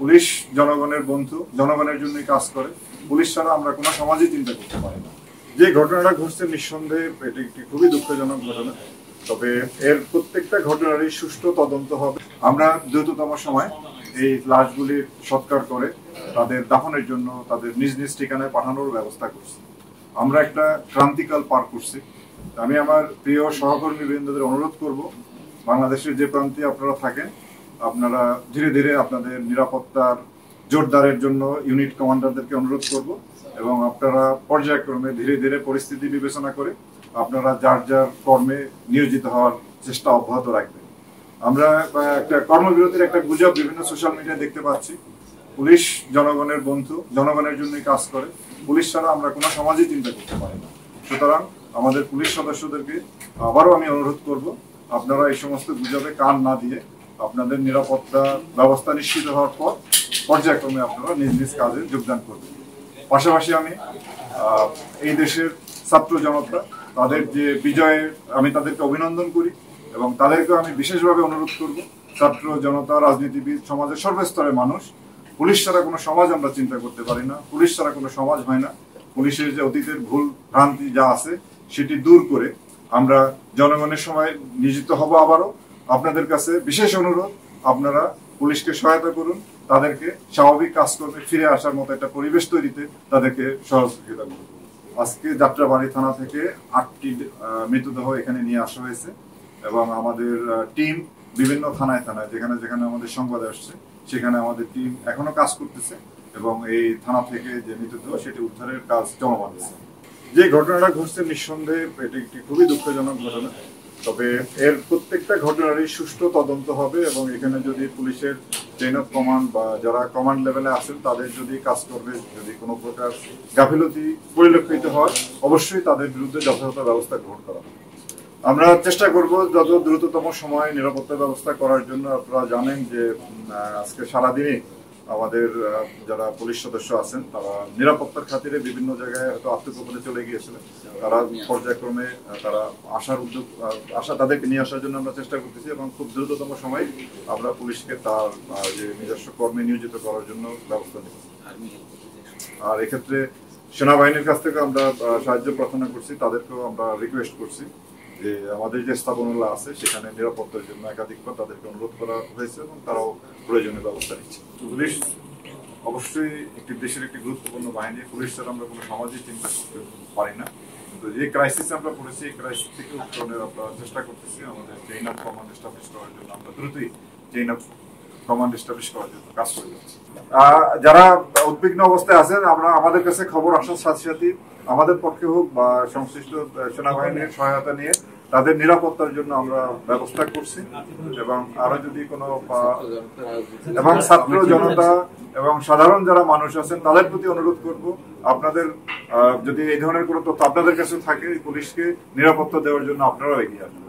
Police জনগণের বন্ধু, জনগণের জন্যই কাজ করে। পুলিশ ছাড়া আমরা কোনো সমাজই চিন্তা করতে পারি না। যে ঘটনাটা ঘটছে নিঃসন্দেহে এটি একটি খুবই দুঃখজনক ঘটনা। তবে এর প্রত্যেকটা ঘটনারই সুষ্ঠু তদন্ত হবে। আমরা দ্রুততম সময় এই লাশগুলির সৎকার করে তাদের দাফনের জন্য তাদের নিজ নিজ ঠিকানায় পাঠানোর ব্যবস্থা করছি। আমরা একটা ক্রান্তিকাল পার করছি। আমি আমার প্রিয় সহকর্মী বৃন্দদের অনুরোধ করব, বাংলাদেশের যে প্রান্তে আপনারা থাকেন, আপনারা ধীরে ধীরে আপনাদের নিরাপত্তার জোরদারের জন্য ইউনিট কমান্ডারদেরকে অনুরোধ করব এবং আপনারা পর্যায়ক্রমে ধীরে ধীরে পরিস্থিতি বিবেচনা করে আপনারা যার যার কর্মে নিয়োজিত হওয়ার চেষ্টা অব্যাহত রাখবেন। আমরা একটা কর্মবিরতির একটা গুজব বিভিন্ন সোশ্যাল মিডিয়ায় দেখতে পাচ্ছি। পুলিশ জনগণের বন্ধু, জনগণের জন্যই কাজ করে। পুলিশ ছাড়া আমরা কোনো সমাজই চিন্তা করতে পারি না। সুতরাং আমাদের পুলিশ সদস্যদেরকে আবারও আমি অনুরোধ করব, আপনারা এই সমস্ত গুজবে কান না দিয়ে আপনাদের নিরাপত্তা ব্যবস্থা নিশ্চিত হওয়ার পর পর্যায়ক্রমে আপনারা নিজ নিজ কাজে যোগদান করবেন। পাশাপাশি আমি এই দেশের ছাত্র জনতা তাদের যে বিজয়ে আমি তাদেরকে অভিনন্দন করি এবং তাদেরকেও আমি বিশেষভাবে অনুরোধ করব, ছাত্র জনতা, রাজনীতিবিদ, সমাজের সর্বস্তরের মানুষ, পুলিশ ছাড়া কোনো সমাজ আমরা চিন্তা করতে পারি না। পুলিশ ছাড়া কোনো সমাজ হয় না। পুলিশের যে অতীতের ভুল ভ্রান্তি যা আছে সেটি দূর করে আমরা জনগণের সময় নিয়োজিত হব। আবারও আপনাদের কাছে বিশেষ অনুরোধ, আপনারা পুলিশকে সহায়তা করুন, তাদেরকে স্বাভাবিক কাজকর্মে ফিরে আসার মতো একটা পরিবেশ তৈরিতে তাদেরকে সহযোগিতা করুন। আজকে যাত্রাবাড়ি থানা থেকে 8টি মৃতদেহ এখানে নিয়ে আসা হয়েছে এবং আমাদের টিম বিভিন্ন থানায় থানায় যেখানে যেখানে আমাদের সংবাদ আসছে সেখানে আমাদের টিম এখনো কাজ করতেছে এবং এই থানা থেকে যে মৃতদেহ সেটি উদ্ধারের কাজ চলমান আছে। যে ঘটনাটা ঘটছে নিঃসন্দেহে এটি একটি খুবই দুঃখজনক ঘটনা। তবে এর প্রত্যেকটা ঘটনারই সুষ্ঠু তদন্ত হবে এবং এখানে যদি পুলিশের চেইন অফ কমান্ড বা যারা কমান্ড লেভেলে আছেন তাদের যদি কাজ করবে, যদি কোনো প্রকার গাফিলতি পরিলক্ষিত হয়, অবশ্যই তাদের বিরুদ্ধে যথাযথ ব্যবস্থা গ্রহণ করা হবে। আমরা চেষ্টা করব যত দ্রুততম সময় নিরাপত্তা ব্যবস্থা করার জন্য। আপনারা জানেন যে আজকে সারাদিনে আমাদের যারা পুলিশ সদস্য আছেন তারা নিরাপত্তার খাতিরে বিভিন্ন জায়গায় হয়তো আত্মগোপনে চলে গিয়েছিলেন। তারা পর্যায়ক্রমে তারা তাদেরকে নিয়ে আসার জন্য আমরা চেষ্টা করতেছি এবং খুব দ্রুততম সময় আমরা পুলিশকে তার যে নিজস্ব কর্মে নিয়োজিত করার জন্য ব্যবস্থা নেব। আর এক্ষেত্রে সেনাবাহিনীর কাছ থেকে আমরা সাহায্য প্রার্থনা করছি, তাদেরকেও আমরা রিকোয়েস্ট করছি যে আমাদের যে স্থাপনাগুলো আছে সেখানে নিরাপত্তার জন্য একাধিকবার তাদেরকে অনুরোধ করা হয়েছে এবং তারাও প্রয়োজনীয় ব্যবস্থা নিচ্ছে। পুলিশ অবশ্যই একটি দেশের একটি গুরুত্বপূর্ণ বাহিনী। পুলিশ ছাড়া আমরা কোনো সমাজই চিন্তা করতে পারি না। কিন্তু যে ক্রাইসিস আমরা পড়েছি এই ক্রাইসিস থেকে উত্তরণের আমরা চেষ্টা করতেছি। আমাদের চেইন অফ কমান্ড এস্টাবলিশ করার জন্য আমরা দ্রুতই চেইন অফ কমান্ড এস্টাবলিশ করার জন্য কাজ করে যাচ্ছি। যারা উদ্বিগ্ন অবস্থায় আছেন, আমরা আমাদের কাছে খবর আসার সাথে সাথে আমাদের পক্ষে হোক বা সংশ্লিষ্ট সেনাবাহিনীর সহায়তা নিয়ে তাদের নিরাপত্তার জন্য আমরা ব্যবস্থা করছি এবং আরো যদি কোনো এবং ছাত্র জনতা এবং সাধারণ যারা মানুষ আছেন তাদের প্রতি অনুরোধ করব, আপনাদের যদি এই ধরনের কোনো তথ্য আপনাদের কাছে থাকে পুলিশকে নিরাপত্তা দেওয়ার জন্য আপনারাও এগিয়ে আসবেন।